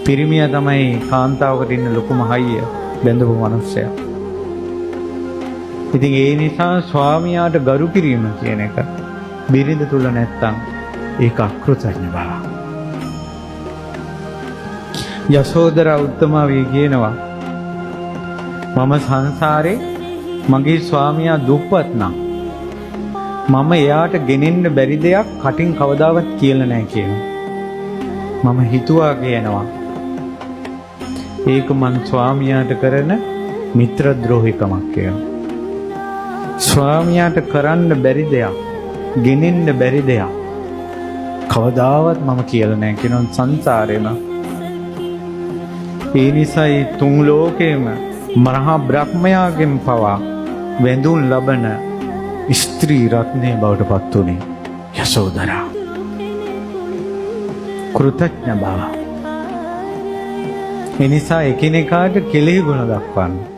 පිරිමියා තමයි කාන්තාවකට ඉන්න ලොකුම හයිය බැඳපු මිනිස්සයා. ඉතින් ඒ නිසා ස්වාමියාට ගරු කිරීම කියන එක බිරිඳ තුල නැත්තම් ඒක අකෘතඥ බව. යසෝදරා උත්තමාවිය කියනවා මම සංසාරේ මගේ ස්වාමියා දුප්පත් නම් මම එයාට ගෙනෙන්න බැරි දෙයක් කටින් කවදාවත් කියලා නැහැ කියනවා. මම හිතුවා කියනවා ඒක මං ස්වාමියාට කරන මිත්‍ර ද්‍රෝහිකමක් කියලා. ස්වාමියාට කරන්න බැරි දෙයක්, ගෙනෙන්න බැරි දෙයක් කවදාවත් මම කියලා නැහැ කියනවා සංසාරේම. ඒ නිසායි තුන් ලෝකේම මහා බ්‍රහ්මයාගෙන් පවා වැඳුම් ලබන ස්ත්‍රී රත්නය බවට පත් වුණේ යසෝදරා. කෘතඥ බව. එනිසා එකිනෙකාට කෙලෙහි ගුණ දක්වන්න.